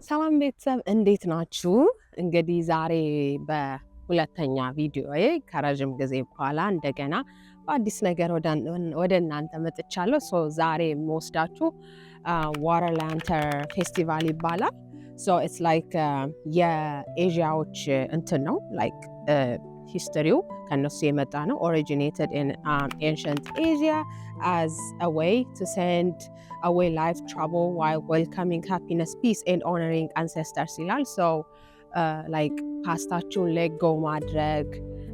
ሰላም ቤተሰብ እንዴት ናችሁ? እንግዲህ ዛሬ በሁለተኛ ቪዲዮዬ ከረጅም ጊዜ በኋላ እንደገና በአዲስ ነገር ወደ እናንተ መጥቻለሁ። ሶ ዛሬ የምወስዳችሁ ዋተር ላንተር ፌስቲቫል ይባላል። ሶ ኢትስ ላይክ የኤዥያዎች እንትን ነው ላይክ ሂስትሪው ከነሱ የመጣ ነው። ኦሪጂኔትድ ኢን ኤንሸንት ኤዥያ as a way to send away life trouble while welcoming happiness, peace and honoring ancestors ይላል። so like ፓስታችሁን ሌጎ ማድረግ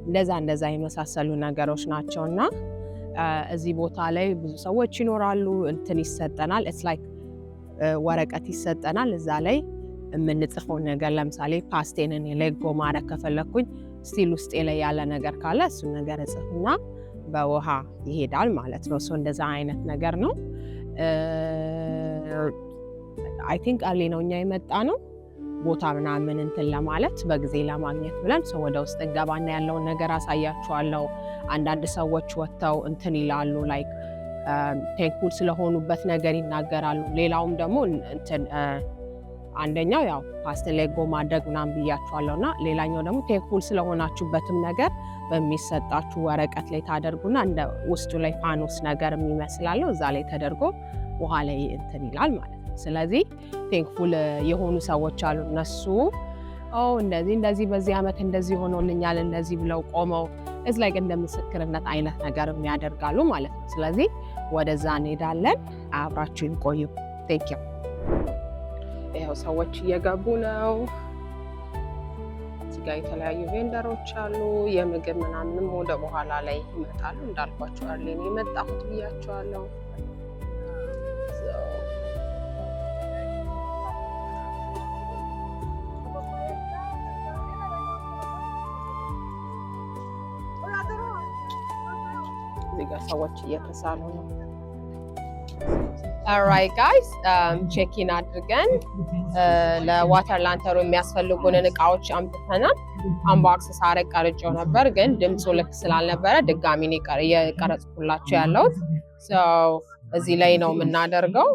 እንደዛ የመሳሰሉ ነገሮች ናቸውና እዚህ ቦታ ላይ ብዙ ሰዎች ይኖራሉ። እንትን ይሰጠናል። it's like ወረቀት ይሰጠናል። እዛ ላይ የምንጽፈው ነገር ለምሳሌ ፓስቴንን ሌጎ ማድረግ ከፈለኩኝ ስቲል ውስጥ ላይ ያለ ነገር ካለ እሱን ነገር እጽፍና በውሃ ይሄዳል ማለት ነው። ሶ እንደዛ አይነት ነገር ነው። አይ ቲንክ አርሊ ነው እኛ የመጣ ነው ቦታ ምናምን እንትን ለማለት በጊዜ ለማግኘት ብለን ሰው ወደ ውስጥ እንገባና ያለውን ነገር አሳያችኋለሁ። አንዳንድ ሰዎች ወጥተው እንትን ይላሉ ላይክ ቴንክፉል ስለሆኑበት ነገር ይናገራሉ። ሌላውም ደግሞ እንትን አንደኛው ያው ፓስት ሌጎ ማድረግ ምናምን ብያችኋለሁና ሌላኛው ደግሞ ቴንክፉል ስለሆናችሁበትም ነገር በሚሰጣችሁ ወረቀት ላይ ታደርጉና እንደ ውስጡ ላይ ፋኖስ ነገር የሚመስላለው እዛ ላይ ተደርጎ ውሃ ላይ እንትን ይላል ማለት ነው። ስለዚህ ቴንክፉል የሆኑ ሰዎች አሉ። እነሱ እንደዚህ በዚህ ዓመት እንደዚህ ሆኖልኛል እንደዚህ ብለው ቆመው እዝ ላይ እንደ ምስክርነት አይነት ነገር የሚያደርጋሉ ማለት ነው። ስለዚህ ወደዛ እንሄዳለን። አብራችሁን ቆዩ። ቴንክ ዩ። ይኸው ሰዎች እየገቡ ነው። እዚህ ጋር የተለያዩ ቬንደሮች አሉ። የምግብ ምናምንም ወደ በኋላ ላይ ይመጣሉ። እንዳልኳቸው አርሊ ነው የመጣሁት ብያቸዋለሁ። እዚህ ጋር ሰዎች እየተሳሉ ነው። alright guys ቼኪን አድርገን ለዋተር ላንተሩ የሚያስፈልጉንን እቃዎች አምጥተናል። አንቦክስ ሳረግ ቀርጬው ነበር ግን ድምፁ ልክ ስላልነበረ ድጋሚ ነው የቀረጽኩላችሁ ያለሁት። so እዚህ ላይ ነው የምናደርገው።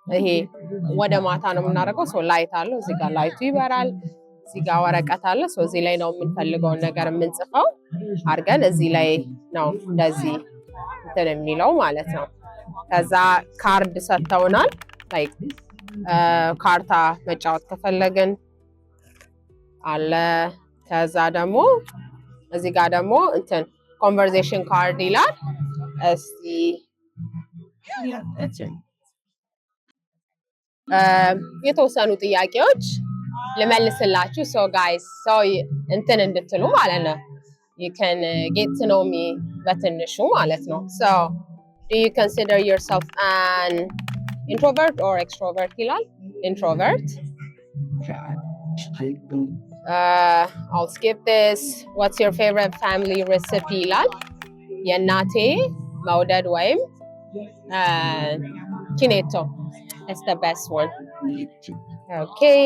ይሄ ወደ ማታ ነው የምናደርገው። so ላይት አለው። እዚህ ጋር ላይቱ ይበራል። እዚህ ጋር ወረቀት አለ። so እዚህ ላይ ነው የምንፈልገውን ነገር የምንጽፈው አድርገን እዚህ ላይ ነው እንደዚህ እንትን የሚለው ማለት ነው። ከዛ ካርድ ሰጥተውናል። ላይክ ካርታ መጫወት ከፈለግን አለ። ከዛ ደግሞ እዚህ ጋር ደግሞ እንትን ኮንቨርሴሽን ካርድ ይላል። እስቲ የተወሰኑ ጥያቄዎች ልመልስላችሁ። so guys so እንትን እንድትሉ ማለት ነው። you can get to know me በትንሹ ማለት ነው። so do you consider yourself an introvert or extrovert ይላል። introvert. I'll skip this. what's your favorite family recipe ይላል። የእናቴ መውደድ ወይም ኪኔቶ is the best one. okay.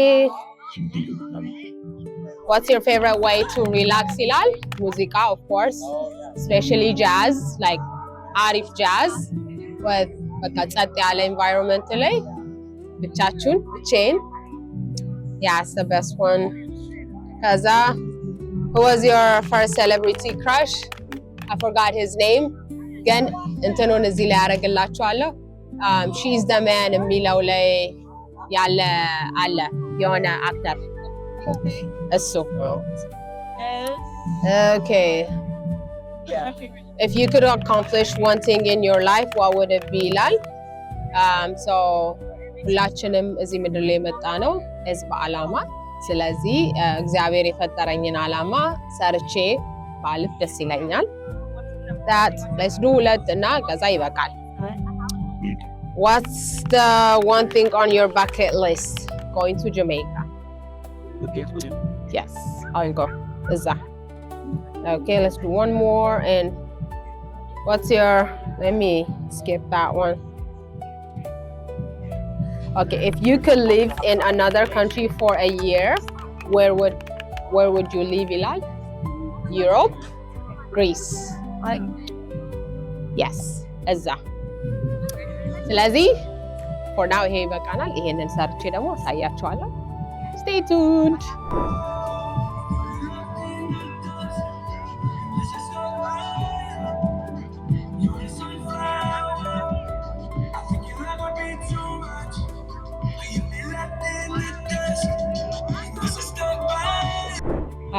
what's your favorite way to relax ይላል። ሙዚቃ of course especially jazz like አሪፍ jazz with በቃ ጸጥ ያለ environment ላይ ብቻዬን yeah it's the best one. ከዛ who was your first celebrity crush? I forgot his name ግን እንትኑን እዚህ ላይ ያደርግላችኋለሁ። she's the man የሚለው ላይ ያለ አለ የሆነ አክተር እሱ። okay. if you could accomplish one thing in your life what would it be ይላል። so ሁላችንም እዚህ ምድር ላይ የመጣ ነው በዓላማ። ስለዚህ እግዚአብሔር የፈጠረኝን ዓላማ ሰርቼ ባልፍ ደስ ይለኛል። that let's do ሁለት እና ከዛ ይበቃል። what's the one thing on your bucket list? going to Jamaica. yes I'll go. እዛ okay let's do one more. and what's your let me skip that one. okay if you could live in another country for a year where would you live ይላል። Europe, Greece. yes እዛ ስለዚህ ፎር ናው ይሄ ይበቃናል። ይሄንን ሰርቼ ደግሞ አሳያችኋለሁ። ስቴይ ቱንድ።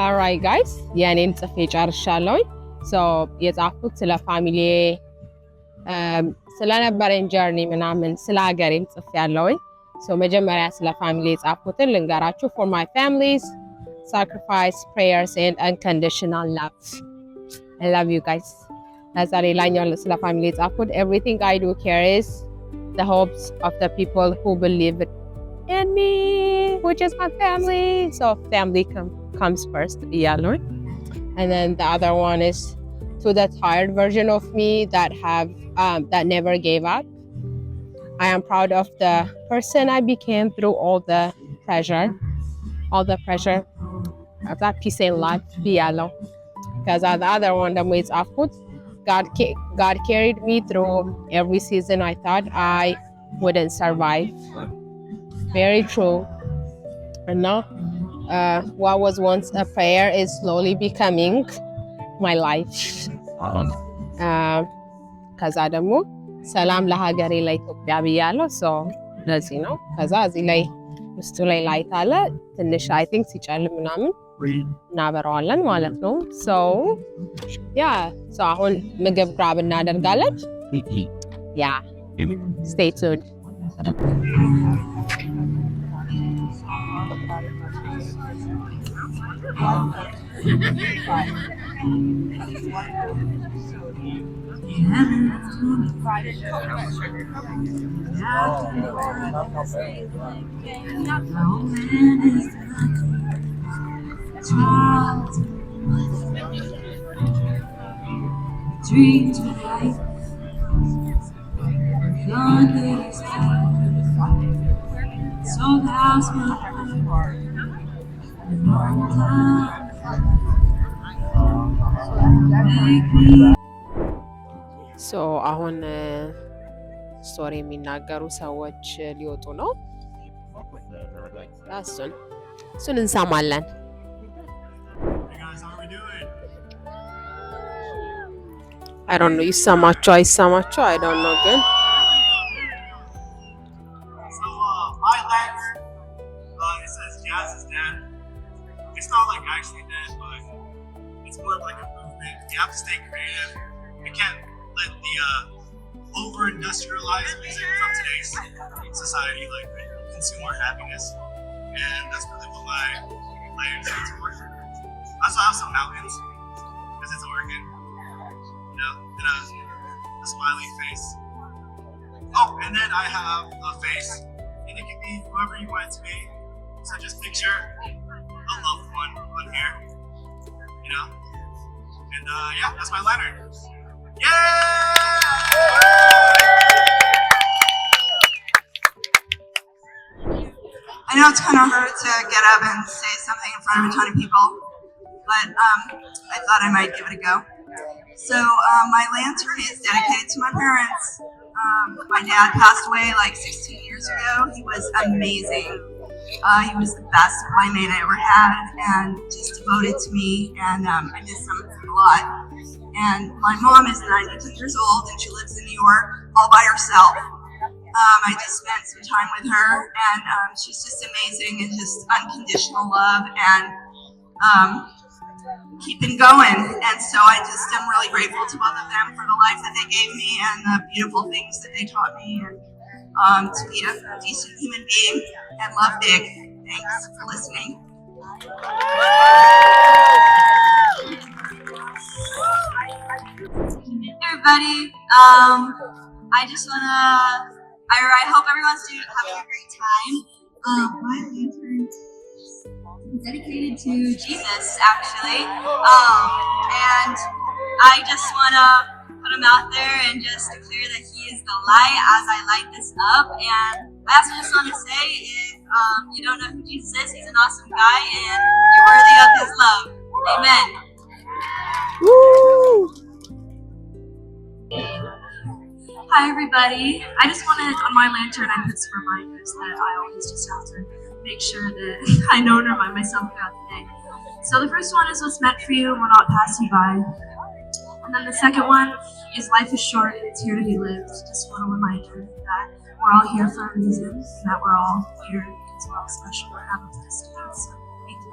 ኦልራይት ጋይስ የኔን ጽፌ ጨርሻለሁኝ። ሶ የጻፍኩት ስለ ፋሚሊ ስለነበረኝ ጀርኒ ምናምን ስለ ሀገሬም ጽፌ ያለሁኝ። ሶ መጀመሪያ ስለ ፋሚሊ የጻፍኩትን ልንገራችሁ። for my family's sacrifice, prayers and unconditional love. I love you guys. ከዛ ሌላኛው ስለ ፋሚሊ የጻፍኩት everything I do carries the hopes of the people who believe in me, which is my family. So family comes first ብያለሁኝ። And then the other one is to the tired version of me that never gave up. I am proud of the person I became through all the pressure of that peace and life ብያለሁ። ከዛ the other one ደግሞ የጻፍኩት God carried me through every season I thought I wouldn't survive. Very true. And now what was once a prayer is slowly becoming my life. ከዛ ደግሞ ሰላም ለሀገሬ ለኢትዮጵያ ብያለሁ። ሶ ለዚህ ነው። ከዛ እዚህ ላይ ውስጡ ላይ ላይት አለ ትንሽ አይ ቲንክ ሲጨልም ምናምን እናበረዋለን ማለት ነው። ሶ ያ ሶ አሁን ምግብ ግራብ እናደርጋለን። ያ ስቴይ ቱንድ። Dreams tonight, so the house will ሶ አሁን ስቶሪ የሚናገሩ ሰዎች ሊወጡ ነው። እሱን እንሰማለን። I don't know ይሰማቸው አይሰማቸው I don't know ግን my life it says jazz is dead. It's not like actually dead, but it's more of like a movement. You have to stay creative. You can't let the over-industrialized music from today's society like consume our happiness, and that's really what my life is for. I also have some mountains because it's Oregon, you know, and a smiley face. Oh, and then I have a face, and it can be whoever you want it to be. So just picture a loved one on here, you know, and yeah, that's my lantern. I know it's kind of hard to get up and say something in front of a ton of people, but I thought I might give it a go. So my lantern is dedicated to my parents. My dad passed away like 16 years ago. He was amazing. He was the best playmate I ever had and just devoted to me, and I miss him a lot. And my mom is 92 years old and she lives in New York all by herself. I just spent some time with her, and she's just amazing and just unconditional love and keeping going. And so I just am really grateful to both of them for the life that they gave me and the beautiful things that they taught me, and to be a decent human being and love big. Thanks for listening. Hey everybody, I hope everyone's having a great time. My lantern is dedicated to Jesus, actually, and I just want to put him out there and just declare that he is the light as I light this up. And I also just want to say, if you don't know who Jesus is, he's an awesome guy and you're worthy of his love. Amen. Woo! Hi everybody. I just wanted on my lantern I put some reminders that I always just have to make sure that I know and remind myself throughout the day. So the first one is what's meant for you will not pass you by. And then the second one is life is short and it's here to be lived. Just want to remind you that we're all here for a reason and that we're all here because we're all special and have a place to be. So thank you.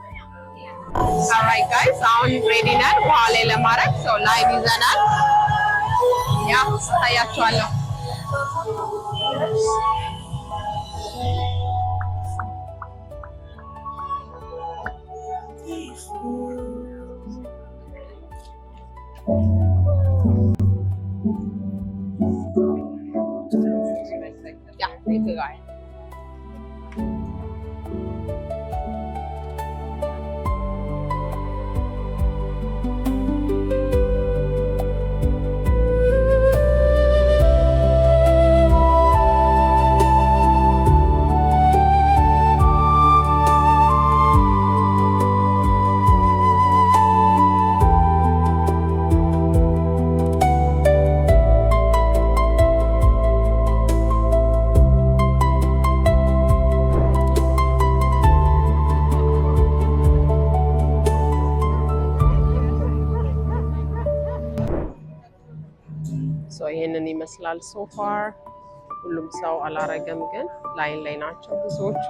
Alright guys, አሁን ready ነን በኋላ ለማድረግ so live ይዘናል ያ ታያችኋለሁ Yeah, thank you guys. ይሄንን ይመስላል so far ሁሉም ሰው አላረገም ግን ላይን ላይ ናቸው ብዙዎቹ